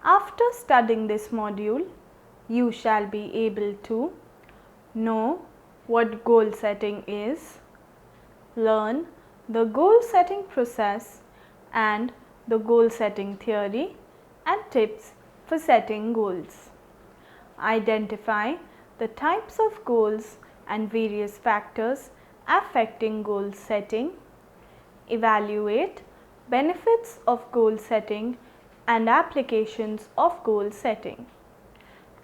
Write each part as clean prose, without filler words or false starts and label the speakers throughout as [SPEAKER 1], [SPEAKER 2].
[SPEAKER 1] After studying this module, you shall be able to know what goal setting is, learn the goal setting process and the goal setting theory and tips for setting goals. Identify the types of goals and various factors affecting goal setting. Evaluate benefits of goal setting and applications of goal setting.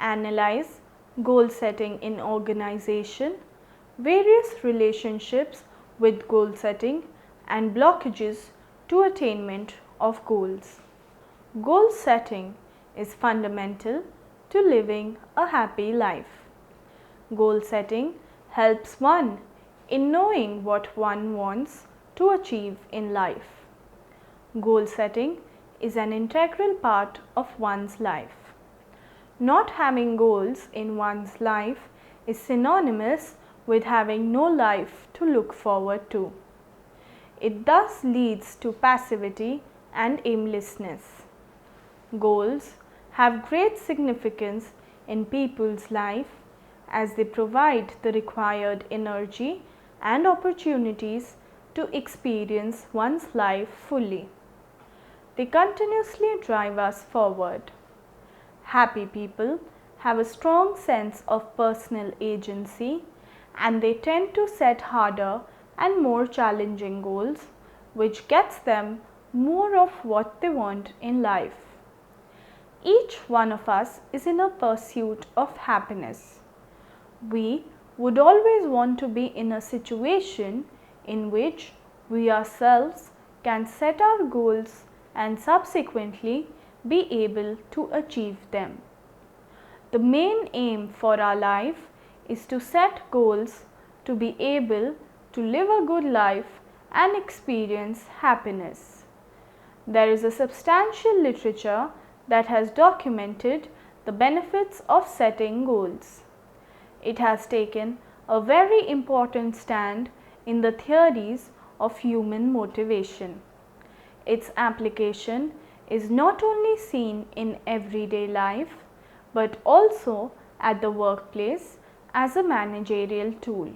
[SPEAKER 1] Analyze goal setting in organization, various relationships with goal setting and blockages to attainment of goals. Goal setting is fundamental to living a happy life. Goal setting helps one in knowing what one wants to achieve in life. Goal setting is an integral part of one's life. Not having goals in one's life is synonymous with having no life to look forward to. It thus leads to passivity and aimlessness. Goals have great significance in people's life as they provide the required energy and opportunities to experience one's life fully. They continuously drive us forward. Happy people have a strong sense of personal agency and they tend to set harder and more challenging goals, which gets them more of what they want in life. Each one of us is in a pursuit of happiness. We would always want to be in a situation in which we ourselves can set our goals and subsequently be able to achieve them. The main aim for our life is to set goals to be able to live a good life and experience happiness. There is a substantial literature that has documented the benefits of setting goals. It has taken a very important stand in the theories of human motivation. Its application is not only seen in everyday life but also at the workplace as a managerial tool.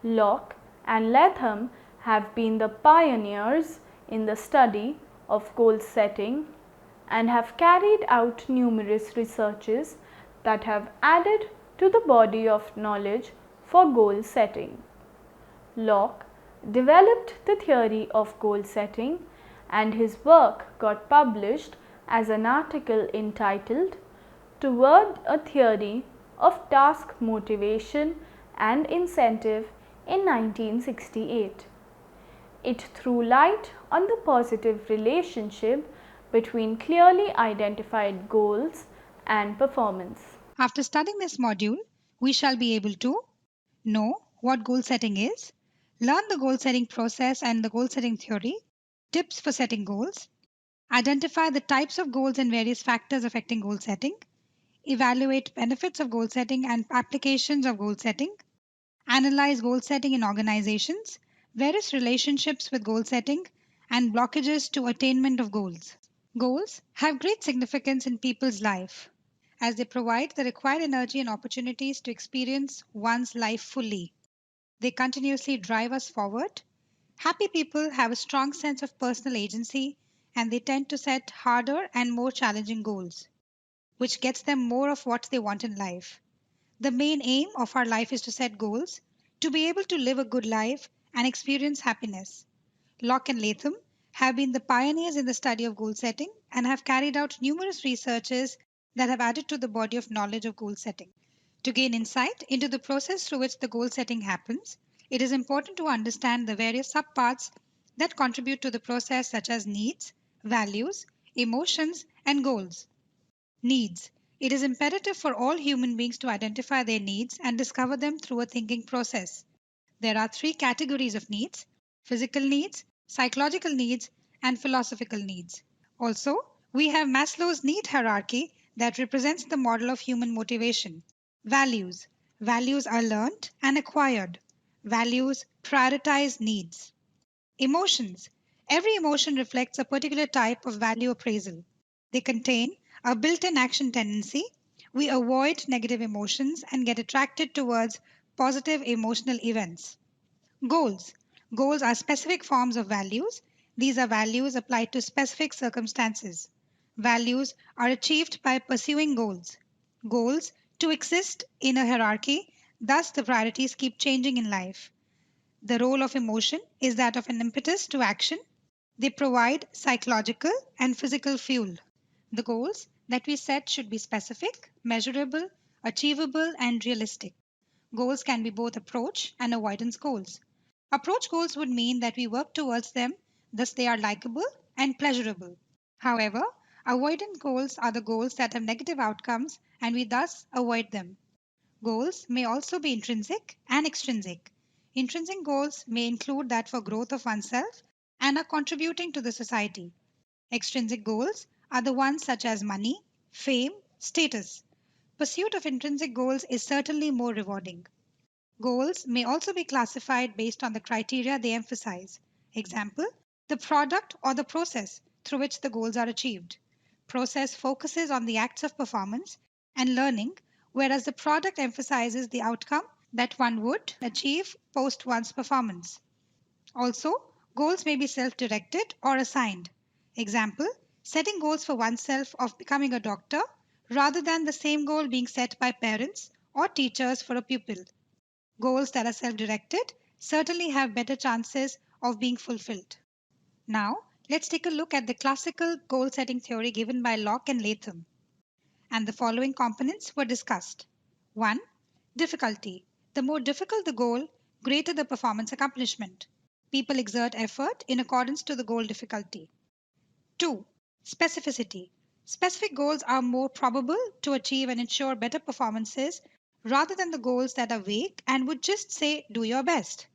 [SPEAKER 1] Locke and Latham have been the pioneers in the study of goal setting and have carried out numerous researches that have added to the body of knowledge for goal setting. Locke developed the theory of goal setting and his work got published as an article entitled Toward a Theory of Task Motivation and Incentive in 1968. It threw light on the positive relationship between clearly identified goals and performance.
[SPEAKER 2] After studying this module, we shall be able to know what goal setting is, learn the goal setting process and the goal setting theory, tips for setting goals, identify the types of goals and various factors affecting goal setting, evaluate benefits of goal setting and applications of goal setting, analyze goal setting in organizations, various relationships with goal setting, and blockages to attainment of goals. Goals have great significance in people's life as they provide the required energy and opportunities to experience one's life fully. They continuously drive us forward. Happy people have a strong sense of personal agency and they tend to set harder and more challenging goals, which gets them more of what they want in life. The main aim of our life is to set goals, to be able to live a good life and experience happiness. Locke and Latham have been the pioneers in the study of goal setting and have carried out numerous researches that have added to the body of knowledge of goal setting. To gain insight into the process through which the goal setting happens, it is important to understand the various subparts that contribute to the process, such as needs, values, emotions, and goals. Needs. It is imperative for all human beings to identify their needs and discover them through a thinking process. There are three categories of needs: physical needs, psychological needs, and philosophical needs. Also, we have Maslow's need hierarchy that represents the model of human motivation. Values. Values are learned and acquired. Values prioritize needs. Emotions. Every emotion reflects a particular type of value appraisal. They contain a built-in action tendency. We avoid negative emotions and get attracted towards positive emotional events. Goals. Goals are specific forms of values. These are values applied to specific circumstances. Values are achieved by pursuing goals. Goals to exist in a hierarchy, thus, the priorities keep changing in life. The role of emotion is that of an impetus to action. They provide psychological and physical fuel. The goals that we set should be specific, measurable, achievable, and realistic. Goals can be both approach and avoidance goals. Approach goals would mean that we work towards them, thus, they are likable and pleasurable. However, avoidance goals are the goals that have negative outcomes and we thus avoid them. Goals may also be intrinsic and extrinsic. Intrinsic goals may include that for growth of oneself and are contributing to the society. Extrinsic goals are the ones such as money, fame, status. Pursuit of intrinsic goals is certainly more rewarding. Goals may also be classified based on the criteria they emphasize. Example, the product or the process through which the goals are achieved. Process focuses on the acts of performance and learning, whereas the product emphasizes the outcome that one would achieve post one's performance. Also, goals may be self directed or assigned. Example, setting goals for oneself of becoming a doctor rather than the same goal being set by parents or teachers for a pupil. Goals that are self directed certainly have better chances of being fulfilled. Now, let's take a look at the classical goal setting theory given by Locke and Latham. And the following components were discussed. 1. Difficulty. The more difficult the goal, greater the performance accomplishment. People exert effort in accordance to the goal difficulty. 2. Specificity. Specific goals are more probable to achieve and ensure better performances rather than the goals that are vague and would just say, do your best.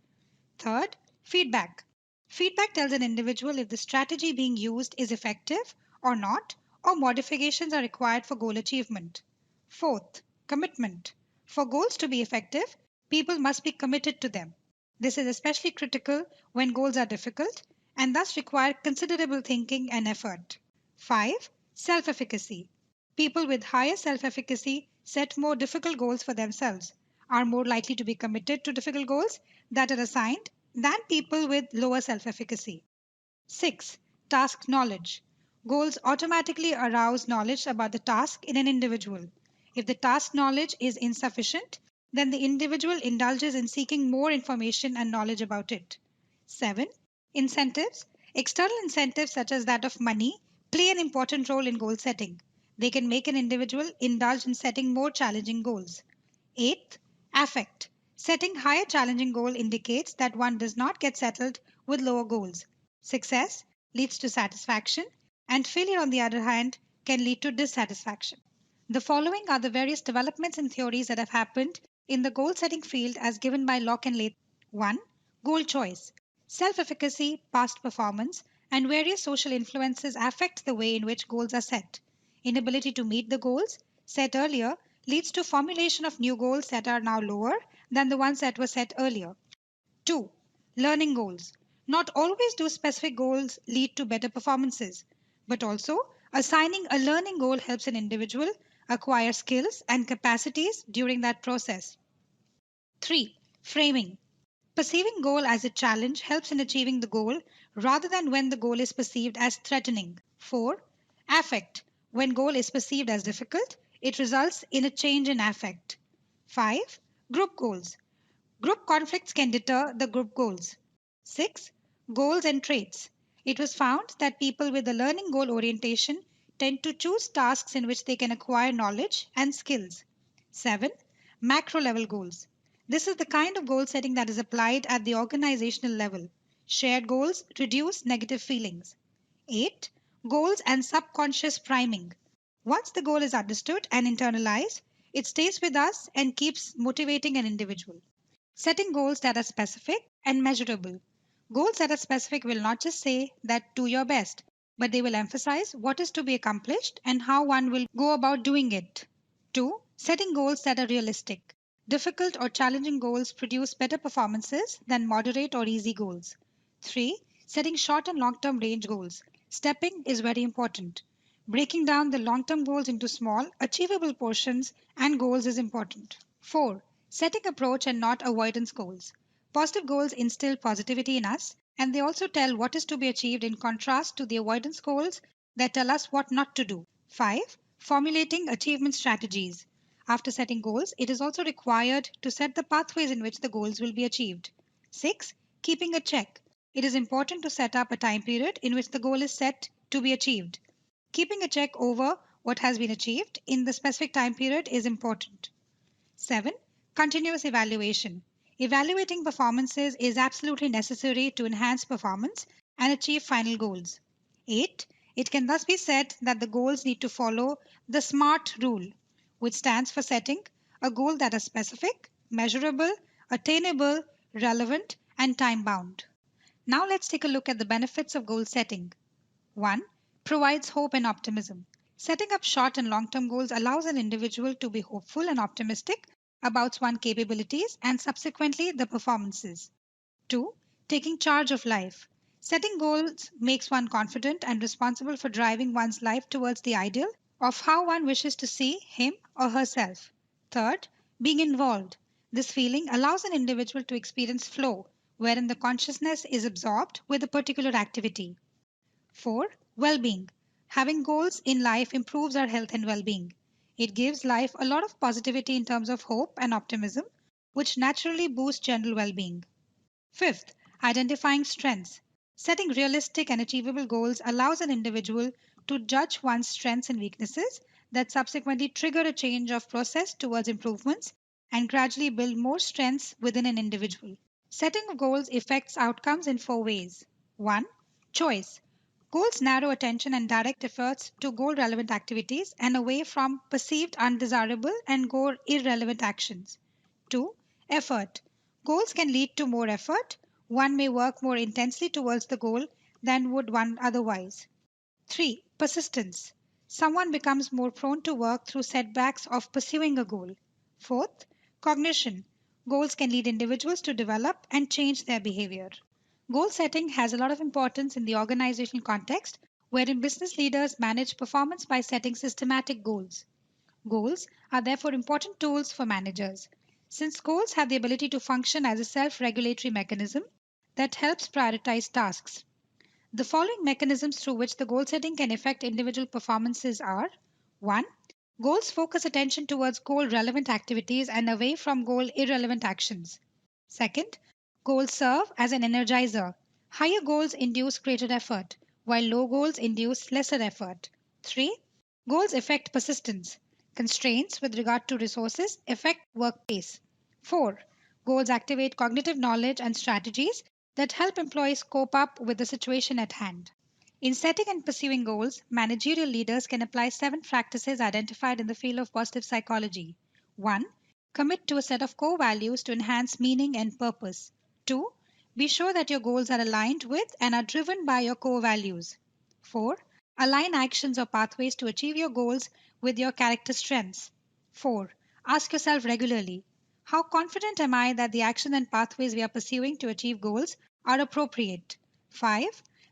[SPEAKER 2] Third, feedback. Feedback tells an individual if the strategy being used is effective or not, or modifications are required for goal achievement. Fourth, commitment. For goals to be effective, people must be committed to them. This is especially critical when goals are difficult and thus require considerable thinking and effort. 5. Self efficacy. People with higher self efficacy set more difficult goals for themselves, are more likely to be committed to difficult goals that are assigned than people with lower self efficacy. 6. Task knowledge. Goals automatically arouse knowledge about the task in an individual. If the task knowledge is insufficient, then the individual indulges in seeking more information and knowledge about it. 7. Incentives. External incentives, such as that of money, play an important role in goal setting. They can make an individual indulge in setting more challenging goals. 8th, affect. Setting higher challenging goal indicates that one does not get settled with lower goals. Success leads to satisfaction, and failure, on the other hand, can lead to dissatisfaction. The following are the various developments and theories that have happened in the goal setting field as given by Locke and Latham. 1. Goal choice. Self efficacy, past performance, and various social influences affect the way in which goals are set. Inability to meet the goals set earlier leads to formulation of new goals that are now lower than the ones that were set earlier. 2. Learning goals. Not always do specific goals lead to better performances, but also assigning a learning goal helps an individual acquire skills and capacities during that process. 3. Framing. Perceiving goal as a challenge helps in achieving the goal rather than when the goal is perceived as threatening. 4. Affect. When goal is perceived as difficult, it results in a change in affect. 5. Group goals. Group conflicts can deter the group goals. 6. Goals and traits. It was found that people with a learning goal orientation tend to choose tasks in which they can acquire knowledge and skills. 7. Macro level goals. This is the kind of goal setting that is applied at the organizational level. Shared goals reduce negative feelings. 8. Goals and subconscious priming. Once the goal is understood and internalized, it stays with us and keeps motivating an individual. Setting goals that are specific and measurable. Goals that are specific will not just say that do your best, but they will emphasize what is to be accomplished and how one will go about doing it. 2. Setting goals that are realistic. Difficult or challenging goals produce better performances than moderate or easy goals. 3. Setting short and long term range goals. Stepping is very important. Breaking down the long term goals into small, achievable portions and goals is important. 4. Setting approach and not avoidance goals. Positive goals instill positivity in us, and they also tell what is to be achieved in contrast to the avoidance goals that tell us what not to do. 5. Formulating achievement strategies. After setting goals, it is also required to set the pathways in which the goals will be achieved. 6. Keeping a check. It is important to set up a time period in which the goal is set to be achieved. Keeping a check over what has been achieved in the specific time period is important. 7. Continuous evaluation. Evaluating performances is absolutely necessary to enhance performance and achieve final goals. 8. It can thus be said that the goals need to follow the SMART rule, which stands for setting a goal that is specific, measurable, attainable, relevant, and time bound. Now let's take a look at the benefits of goal setting. 1. Provides hope and optimism. Setting up short and long term goals allows an individual to be hopeful and optimistic about one's capabilities and subsequently the performances. 2. Taking charge of life. Setting goals makes one confident and responsible for driving one's life towards the ideal of how one wishes to see him or herself. Third, being involved. This feeling allows an individual to experience flow, wherein the consciousness is absorbed with a particular activity. 4. Well being. Having goals in life improves our health and well being. It gives life a lot of positivity in terms of hope and optimism, which naturally boosts general well being. Fifth, identifying strengths. Setting realistic and achievable goals allows an individual to judge one's strengths and weaknesses that subsequently trigger a change of process towards improvements and gradually build more strengths within an individual. Setting of goals affects outcomes in four ways. 1. Choice. Goals narrow attention and direct efforts to goal relevant activities and away from perceived undesirable and goal irrelevant actions. 2. Effort. Goals can lead to more effort. One may work more intensely towards the goal than would one otherwise. 3. Persistence. Someone becomes more prone to work through setbacks of pursuing a goal. Fourth, cognition. Goals can lead individuals to develop and change their behavior. Goal setting has a lot of importance in the organizational context, wherein business leaders manage performance by setting systematic goals. Goals are therefore important tools for managers, since goals have the ability to function as a self regulatory mechanism that helps prioritize tasks. The following mechanisms through which the goal setting can affect individual performances are: 1. Goals focus attention towards goal relevant activities and away from goal irrelevant actions. Second, goals serve as an energizer. Higher goals induce greater effort, while low goals induce lesser effort. 3. Goals affect persistence. Constraints with regard to resources affect work pace. 4. Goals activate cognitive knowledge and strategies that help employees cope up with the situation at hand. In setting and pursuing goals, managerial leaders can apply 7 practices identified in the field of positive psychology. 1. Commit to a set of core values to enhance meaning and purpose. 2. Be sure that your goals are aligned with and are driven by your core values. 4. Align actions or pathways to achieve your goals with your character strengths. 4. Ask yourself regularly, how confident am I that the action and pathways we are pursuing to achieve goals are appropriate? 5.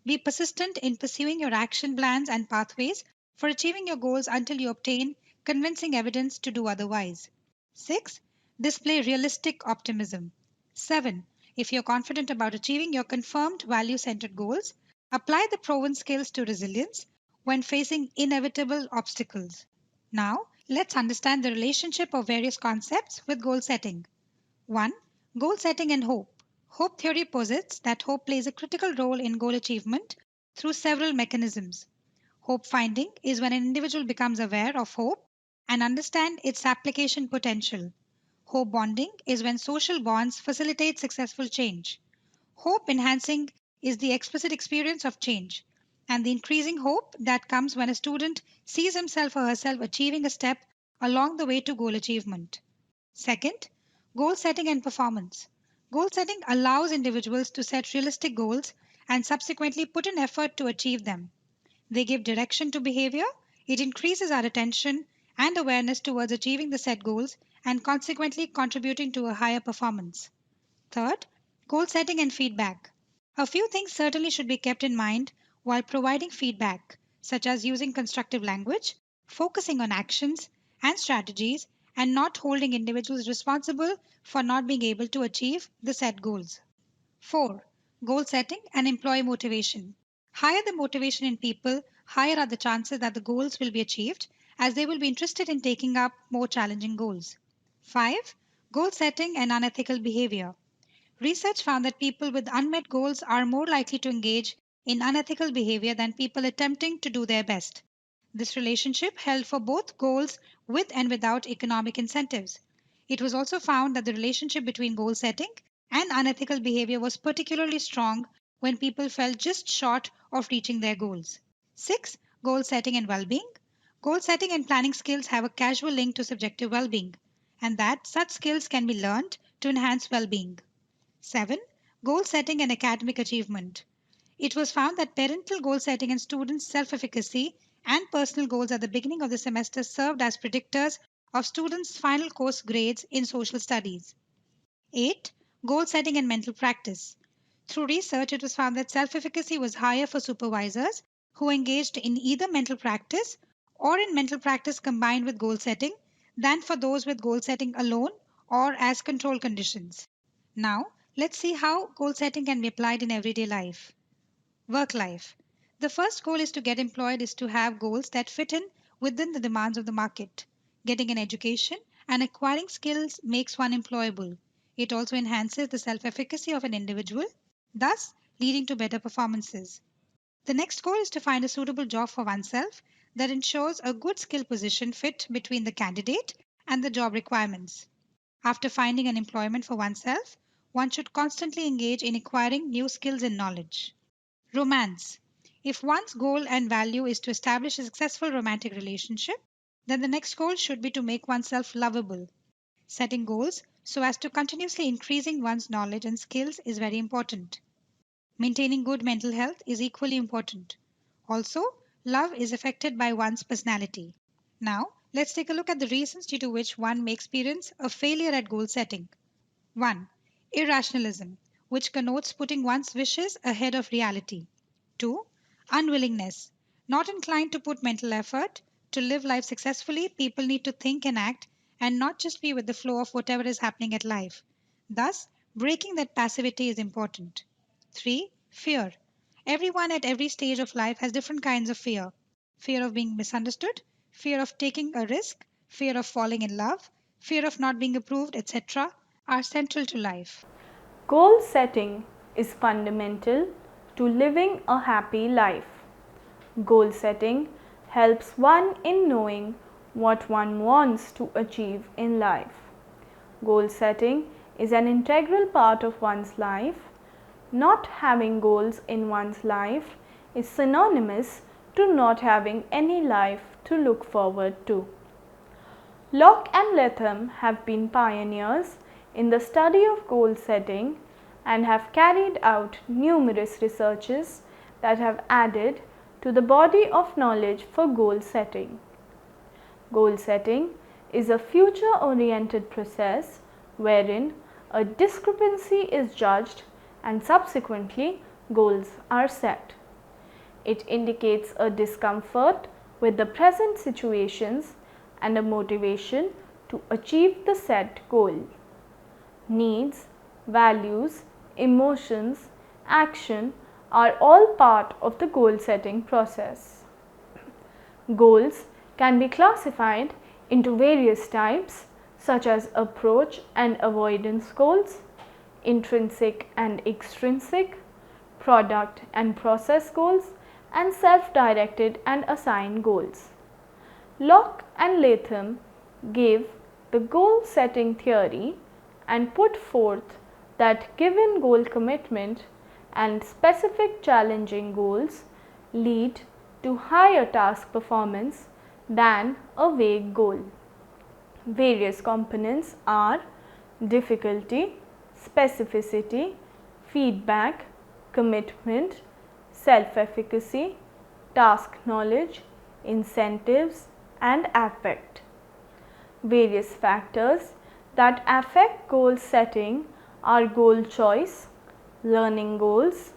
[SPEAKER 2] Be persistent in pursuing your action plans and pathways for achieving your goals until you obtain convincing evidence to do otherwise. 6. Display realistic optimism. 7. If you're confident about achieving your confirmed value centered goals, apply the proven skills to resilience when facing inevitable obstacles. Now, let's understand the relationship of various concepts with goal setting. 1. Goal setting and hope. Hope theory posits that hope plays a critical role in goal achievement through several mechanisms. Hope finding is when an individual becomes aware of hope and understand its application potential. Hope bonding is when social bonds facilitate successful change. Hope enhancing is the explicit experience of change and the increasing hope that comes when a student sees himself or herself achieving a step along the way to goal achievement. Second, goal setting and performance. Goal setting allows individuals to set realistic goals and subsequently put in effort to achieve them. They give direction to behavior, it increases our attention and awareness towards achieving the set goals and consequently contributing to a higher performance. Third, goal setting and feedback. A few things certainly should be kept in mind while providing feedback. such as using constructive language, focusing on actions and strategies, and not holding individuals responsible for not being able to achieve the set goals. 4. Goal setting and employee motivation. Higher the motivation in people, higher are the chances that the goals will be achieved as they will be interested in taking up more challenging goals. 5. Goal setting and unethical behavior. Research found that people with unmet goals are more likely to engage in unethical behavior than people attempting to do their best. This relationship held for both goals with and without economic incentives. It was also found that the relationship between goal setting and unethical behavior was particularly strong when people fell just short of reaching their goals. 6. Goal setting and well being. Goal setting and planning skills have a causal link to subjective well being, and that such skills can be learned to enhance well being. 7. Goal setting and academic achievement. It was found that parental goal setting and students' self efficacy and personal goals at the beginning of the semester served as predictors of students' final course grades in social studies. 8. Goal setting and mental practice. Through research, it was found that self efficacy was higher for supervisors who engaged in either mental practice or in mental practice combined with goal setting than for those with goal setting alone or as control conditions. Now, let's see how goal setting can be applied in everyday life. Work life. The first goal is to get employed is to have goals that fit in within the demands of the market. Getting an education and acquiring skills makes one employable. It also enhances the self efficacy of an individual, thus leading to better performances. The next goal is to find a suitable job for oneself that ensures a good skill position fit between the candidate and the job requirements. After finding an employment for oneself, one should constantly engage in acquiring new skills and knowledge. Romance. If one's goal and value is to establish a successful romantic relationship, then the next goal should be to make oneself lovable. Setting goals so as to continuously increasing one's knowledge and skills is very important. Maintaining good mental health is equally important. Also, love is affected by one's personality. Now, let's take a look at the reasons due to which one may experience a failure at goal setting. 1. Irrationalism, which connotes putting one's wishes ahead of reality. 2. Unwillingness, not inclined to put mental effort. To live life successfully, people need to think and act and not just be with the flow of whatever is happening at life. Thus, breaking that passivity is important. 3. Fear. Everyone at every stage of life has different kinds of fear: fear of being misunderstood, fear of taking a risk, fear of falling in love, fear of not being approved, etc., are central to life.
[SPEAKER 1] Goal setting is fundamental to living a happy life. Goal setting helps one in knowing what one wants to achieve in life. Goal setting is an integral part of one's life. Not having goals in one's life is synonymous to not having any life to look forward to. Locke and Latham have been pioneers in the study of goal setting and have carried out numerous researches that have added to the body of knowledge for goal setting. Goal setting is a future-oriented process wherein a discrepancy is judged and subsequently goals are set. It indicates a discomfort with the present situations and a motivation to achieve the set goal. Needs, values, emotions, action are all part of the goal setting process. Goals can be classified into various types such as approach and avoidance goals, intrinsic and extrinsic, product and process goals, and self-directed and assigned goals. Locke and Latham gave the goal setting theory and put forth that given goal commitment and specific challenging goals lead to higher task performance than a vague goal. Various components are difficulty, specificity, feedback, commitment, self-efficacy, task knowledge, incentives, and affect. Various factors that affect goal setting are goal choice, learning goals,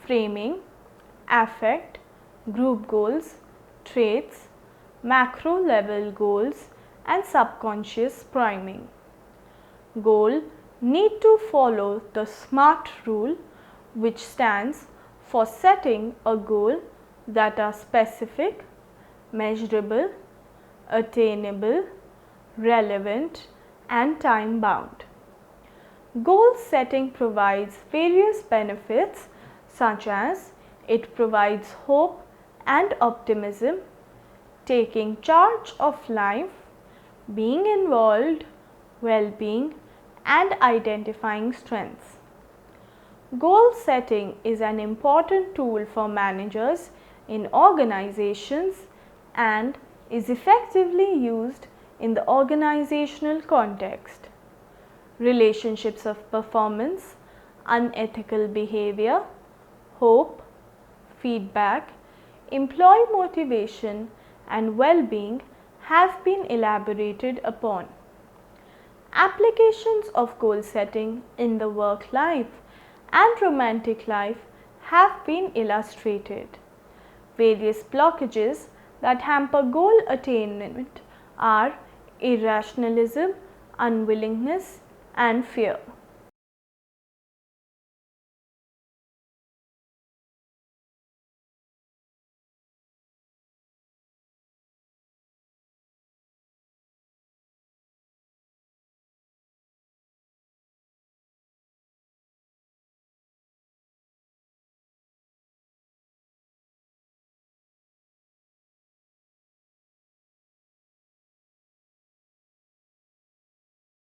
[SPEAKER 1] framing, affect, group goals, traits, macro level goals and subconscious priming. Goal need to follow the SMART rule, which stands for setting a goal that are specific, measurable, attainable, relevant and time bound. Goal setting provides various benefits such as it provides hope and optimism, taking charge of life, being involved, well-being and identifying strengths. Goal setting is an important tool for managers in organizations and is effectively used in the organizational context. Relationships of performance, unethical behavior, hope, feedback, employee motivation and well-being have been elaborated upon. Applications of goal setting in the work life and romantic life have been illustrated. Various blockages that hamper goal attainment are irrationalism, unwillingness and fear.